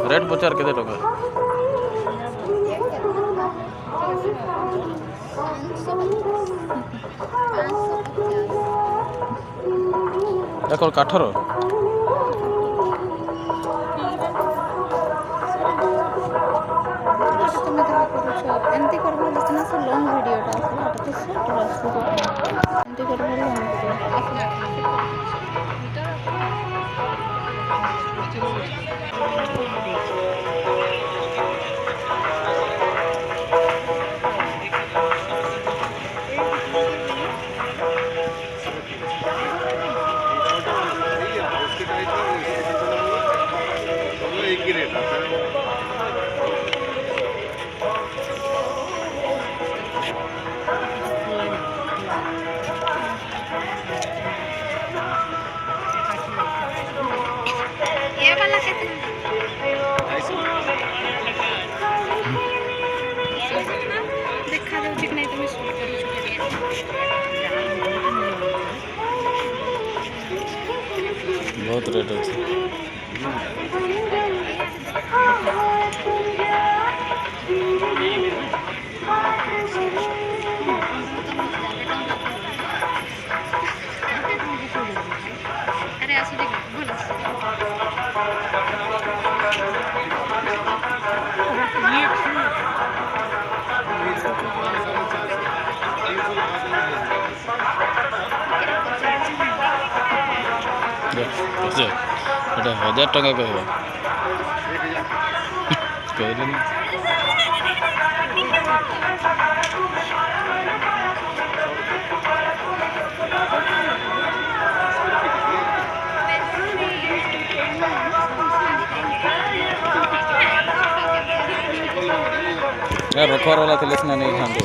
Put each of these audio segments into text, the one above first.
Rate पचार केते टका देखो काठर एमती कर सिना से लॉन्ग वीडियोटा आसला तो शॉर्ट आसला एमती कर लॉन्ग वीडियो ये वाला कितने देखा जाऊ कि नहीं तुम्हें शूट करू बहुत रेट अच्छे अरे आसो देख बोल এটা 1000 টাকা কইবা কইলেন यार रखवार वाला थे लेकिन नहीं खाते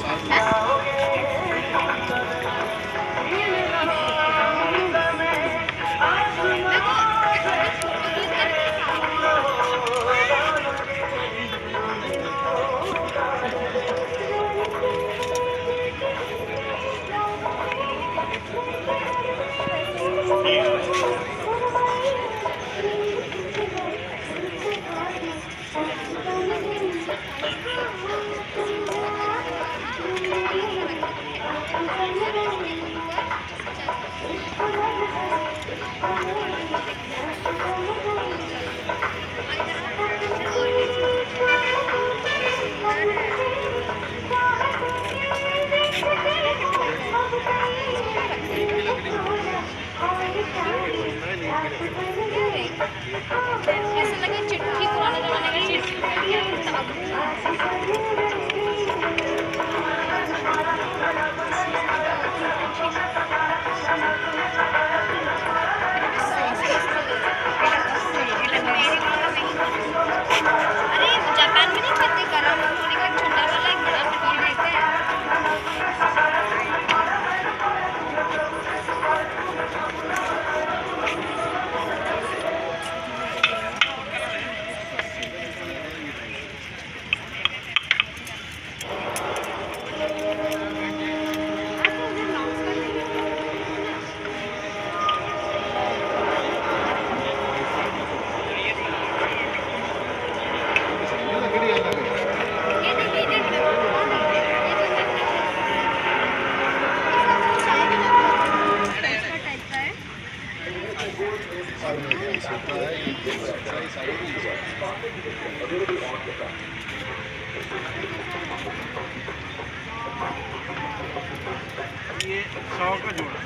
ये 100 का जोड़ा।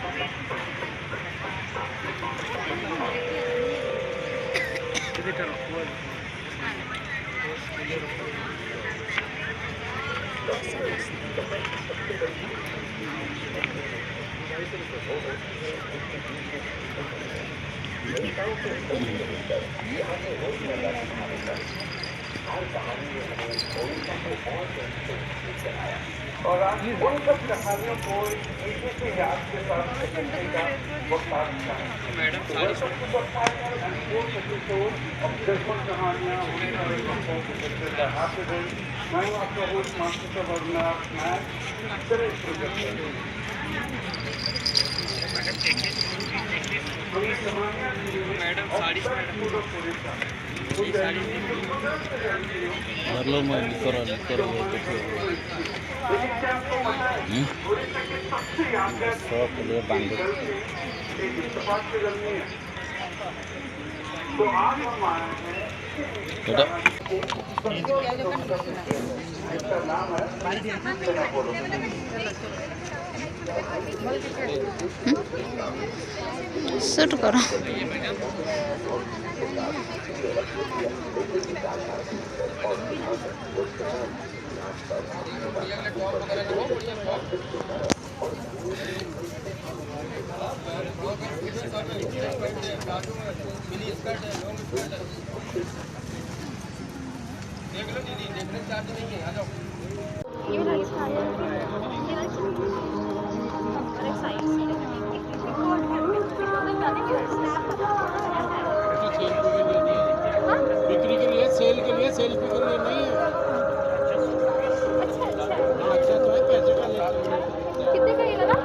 और आप उन सब कहानियों को एक से याद के साथ मैडम कहानियाँ मैं आपका होस्ट मास्टर का वर्णनाथ मैं madam sari Darlo mo likor so pele bandu eta shoot करो। बिक्री के लिए सेल्फी के लिए नहीं है। अच्छा तो है पैसे का लेते हैं। कितने का ये लगा?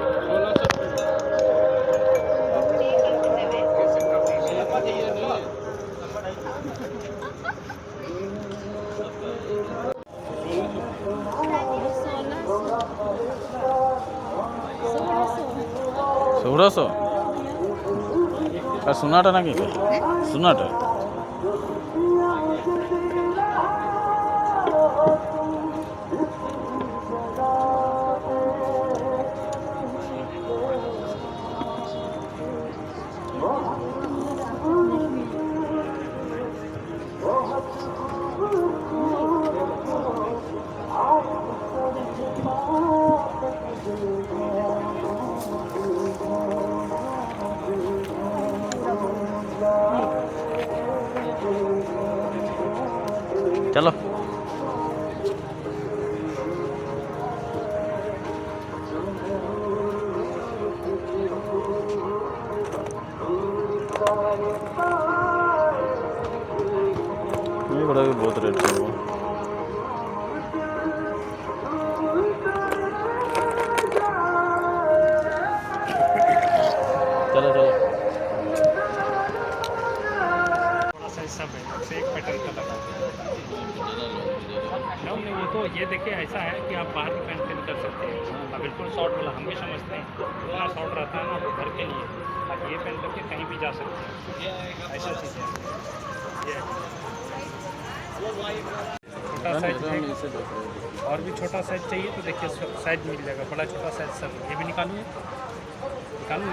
1600 আর সোনাটা নাকি সোনাটা चलो ये बड़ा भी बहुत रेट है वो चलो चलो सब है एक पैटर्न का लगा नहीं वो तो ये देखिए ऐसा है कि आप बाहर भी पेंसिल कर सकते हैं। अब बिल्कुल शॉर्ट वाला हम भी समझते हैं इतना शॉर्ट रहता है ना वो घर के लिए आप ये पेन करके कहीं भी जा सकते हैं। ऐसा चीज़ है छोटा साइज और भी छोटा साइज चाहिए तो देखिए साइज मिल जाएगा। बड़ा छोटा साइज सब ये भी निकालूँ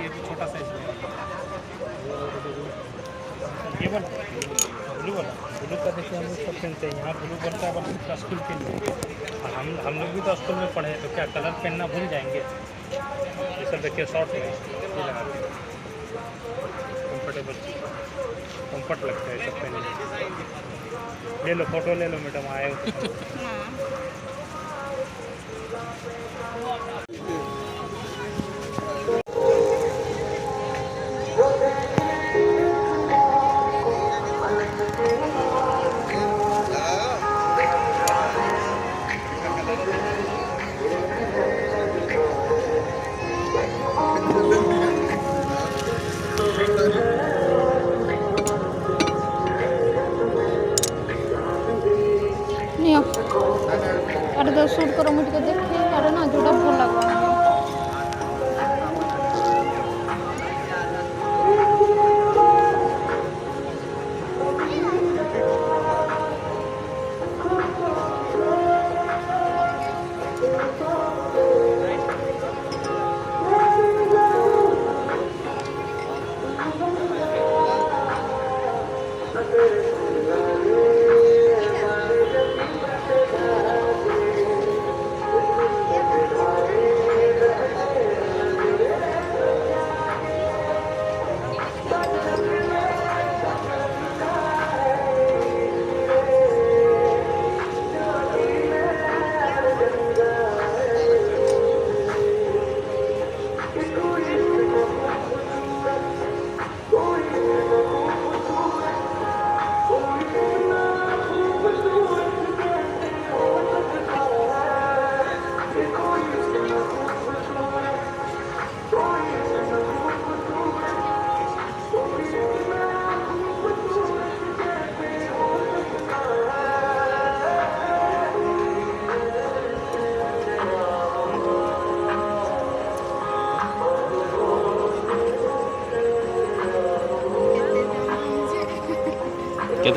ये भी छोटा साइज में ये वाला ब्लू का देखिए हम लोग सब पेन चाहिए। यहाँ ब्लू बनता है बस स्कूल के लिए और हम लोग भी तो स्कूल में पढ़े हैं तो क्या कलर पहनना भूल जाएंगे। ये सब देखिए शॉर्ट है ये लगाते हैं कम्फर्ट लगता है सब पहनने। ले लो फोटो ले लो मैडम आए हो तो। अरे तो शूट करो मुझे तो देखिए अरे ना जोड़ा भूल लगा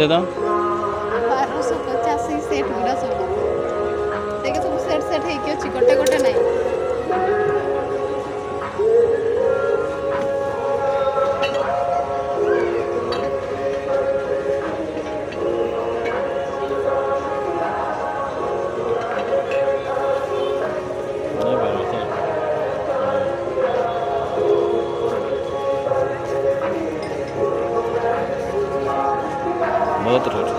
କେତେ ଦାମ? 1250 ସେଟ୍ ଗୁଡ଼ା ସବୁ ଦେଖେ ସବୁ ସେଟ୍ ସେଟ୍ ହେଇକି ଅଛି ଗୋଟେ ଗୋଟେ ନାହିଁ। नहीं बना था। बहुत रेट।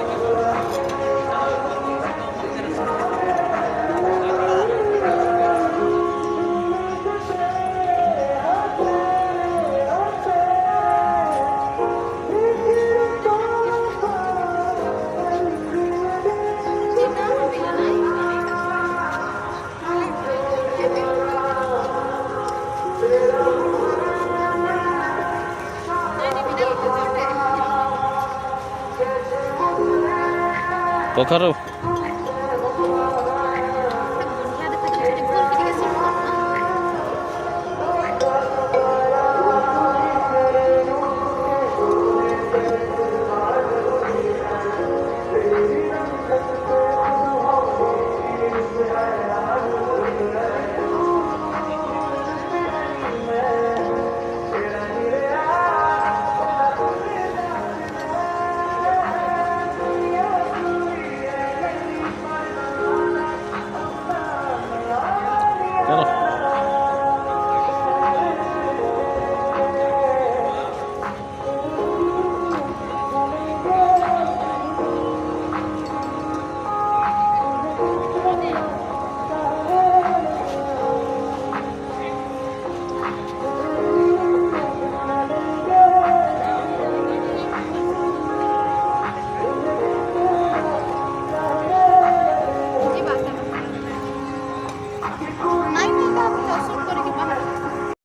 कखारू चलो ये बात है।